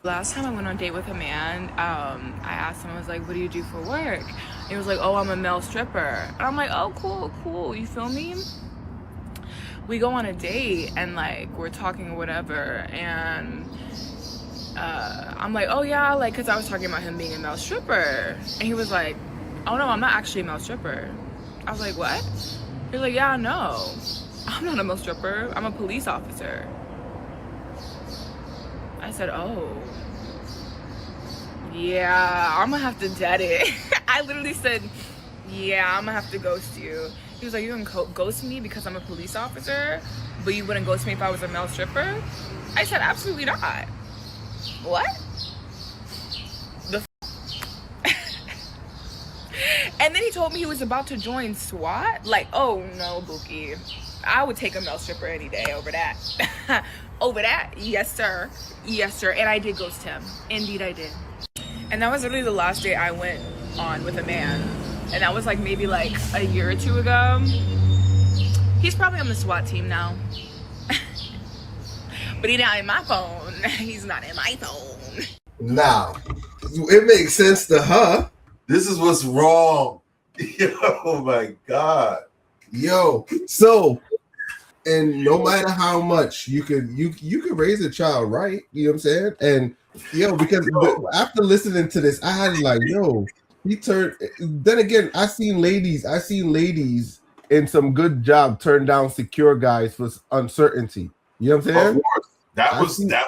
Last time I went on a date with a man, I asked him, I was like, what do you do for work? And he was like, oh, I'm a male stripper. And I'm like, oh, cool, you feel me? We go on a date and like we're talking or whatever, and I'm like, oh yeah, like, cause I was talking about him being a male stripper, and he was like, oh no, I'm not actually a male stripper. I was like, what? He was like, yeah, no, I'm not a male stripper, I'm a police officer. I said, oh, yeah, I'm gonna have to dead it. I literally said, yeah, I'm gonna have to ghost you. He was like, you gonna ghost me because I'm a police officer, but you wouldn't ghost me if I was a male stripper? I said, absolutely not. What? And then he told me he was about to join SWAT. Like, oh no, Bookie, I would take a male stripper any day over that. Over that, yes sir, and I did ghost him. Indeed I did. And that was literally the last date I went on with a man, and that was like maybe like a year or two ago. He's probably on the SWAT team now. But he's not in my phone. He's not in my phone. Now, it makes sense to her. This is what's wrong. Oh my God. Yo, so, and no matter how much you could raise a child, right? You know what I'm saying? And yo, because after listening to this, I had like, yo, he turned. Then again, I seen ladies in some good job turn down secure guys for uncertainty. You know what I'm saying? Of course. That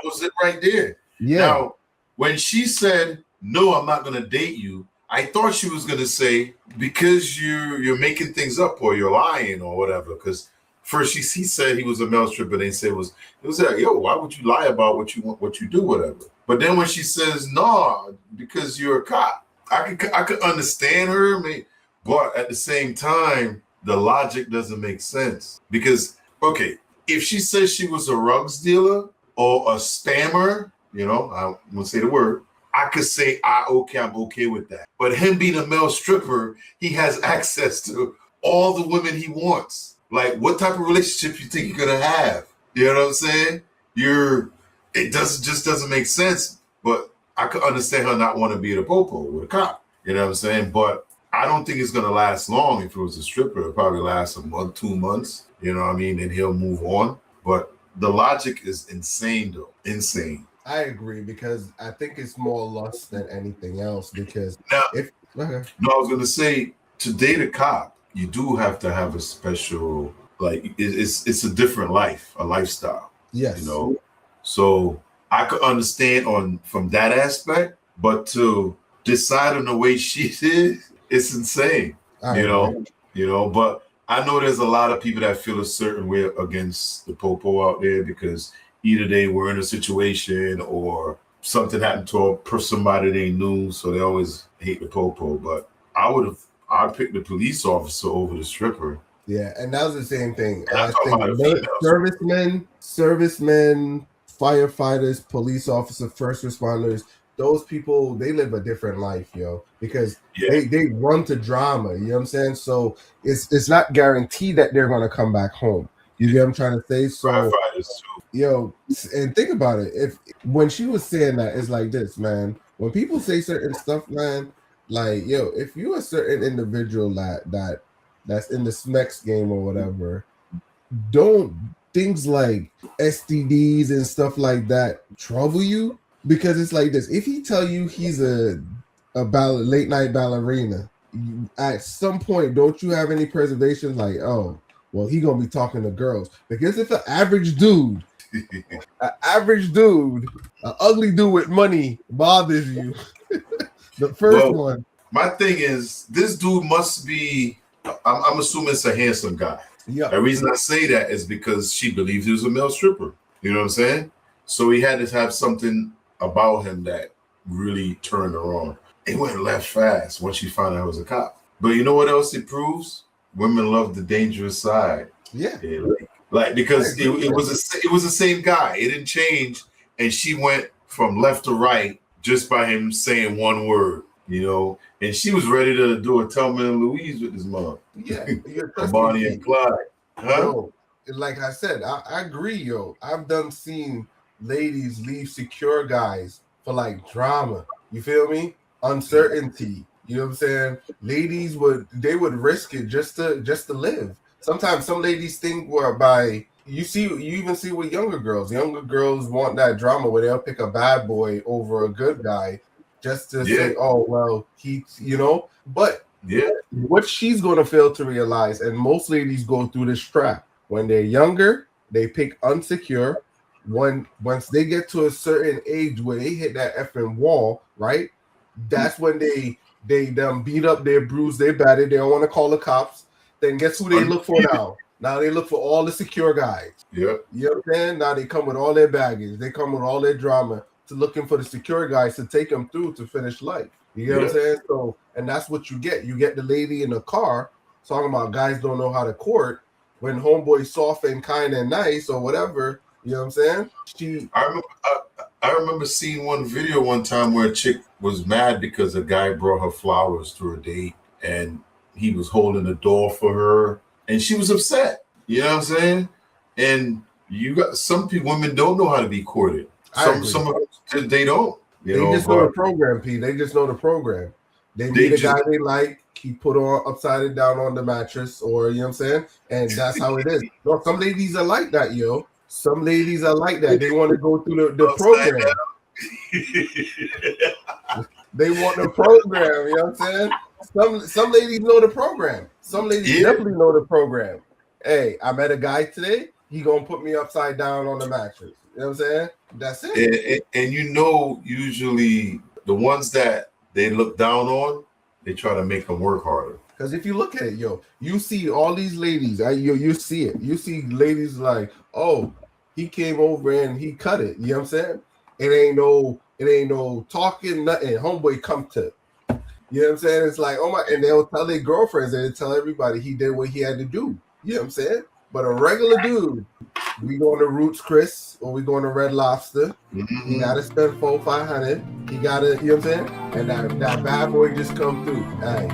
was it right there. Yeah. Now, when she said, no, I'm not gonna date you, I thought she was gonna say, because you're making things up or you're lying or whatever. Because first he said he was a male stripper, and they said it was like, yo, why would you lie about what you do, whatever. But then when she says, no, because you're a cop, I could understand her, but at the same time, the logic doesn't make sense. Because, okay, if she says she was a rugs dealer or a spammer, you know, I won't say the word, I could say, I'm okay with that. But him being a male stripper, he has access to all the women he wants. Like, what type of relationship you think you're gonna have? You know what I'm saying? It doesn't make sense. But I could understand her not want to be at a popo with a cop. You know what I'm saying? But I don't think it's gonna last long. If it was a stripper, it'll probably last a month, 2 months. You know what I mean? And he'll move on. But the logic is insane, though. Insane. I agree, because I think it's more lust than anything else. Because now, I was gonna say, to date a cop, you do have to have a special, like, it's a different life, a lifestyle. Yes. You know, so I could understand from that aspect, but to decide on the way she did, it's insane. You know, but I know there's a lot of people that feel a certain way against the popo out there, because either they were in a situation or something happened to somebody they knew, so they always hate the popo. But I'd pick the police officer over the stripper. Yeah, and that was the same thing. I think servicemen, firefighters, police officers, first responders, those people, they live a different life, yo, because they run to drama. You know what I'm saying? So it's not guaranteed that they're gonna come back home. You get what I'm trying to say? So, yo, and think about it. When she was saying that, it's like this, man. When people say certain stuff, man, like, yo, if you're a certain individual that's in the SMEX game or whatever, don't things like STDs and stuff like that trouble you, because it's like this. If he tell you he's a late night ballerina, at some point, don't you have any preservations like, oh, well, he gonna be talking to girls? Because if an average dude, an ugly dude with money bothers you, the first one. My thing is, this dude must be, I'm assuming it's a handsome guy. Yeah. The reason I say that is because she believes he was a male stripper. You know what I'm saying? So he had to have something about him that really turned her on. It went left fast once she found out he was a cop. But you know what else it proves? Women love the dangerous side. Yeah. Like, because it was the same guy. It didn't change. And she went from left to right just by him saying one word, you know. And she was ready to do a Thelma and Louise with his mom. Yeah. Bonnie and Clyde. Huh? Yo, like I said, I agree, yo. I've seen ladies leave secure guys for like drama. You feel me? Uncertainty. You know what I'm saying? Ladies would risk it just to live. Sometimes some ladies think whereby you even see with younger girls. Younger girls want that drama where they'll pick a bad boy over a good guy just to say, oh well, But what she's gonna fail to realize, and most ladies go through this trap when they're younger, they pick insecure. Once they get to a certain age where they hit that effing wall, right? That's when they beat up, they bruise, they battered, they don't want to call the cops. Then guess who they look for now? Now they look for all the secure guys. Yeah. You know what I'm saying? Now they come with all their baggage, they come with all their drama to looking for the secure guys to take them through to finish life. You know what I'm saying? So, and that's what you get. You get the lady in the car talking about guys don't know how to court when homeboy's soft and kind and nice or whatever. You know what I'm saying? I remember seeing one video one time where a chick was mad because a guy brought her flowers to her date and he was holding the door for her and she was upset. You know what I'm saying? And you got some people, women don't know how to be courted. Some of them, they don't. They just know the program, P. They just know the program. They meet a guy they like, he put on upside down on the mattress, or you know what I'm saying? And that's how it is. No, some ladies are like that, yo. Some ladies are like that. They want to go through the program. They want the program, you know what I'm saying? Some ladies know the program. Some ladies definitely know the program. Hey, I met a guy today. He gonna put me upside down on the mattress. You know what I'm saying? That's it. And usually the ones that they look down on, they try to make them work harder. Because if you look at it, yo, you see all these ladies. You see it. You see ladies like, oh, he came over and he cut it. You know what I'm saying? It ain't no talking, nothing. Homeboy come to. You know what I'm saying? It's like, oh my, and they'll tell their girlfriends and they'll tell everybody he did what he had to do. You know what I'm saying? But a regular dude, we going to Roots Chris or we going to Red Lobster. He gotta spend $400-500. He gotta, you know what I'm saying? And that bad boy just come through. Hey,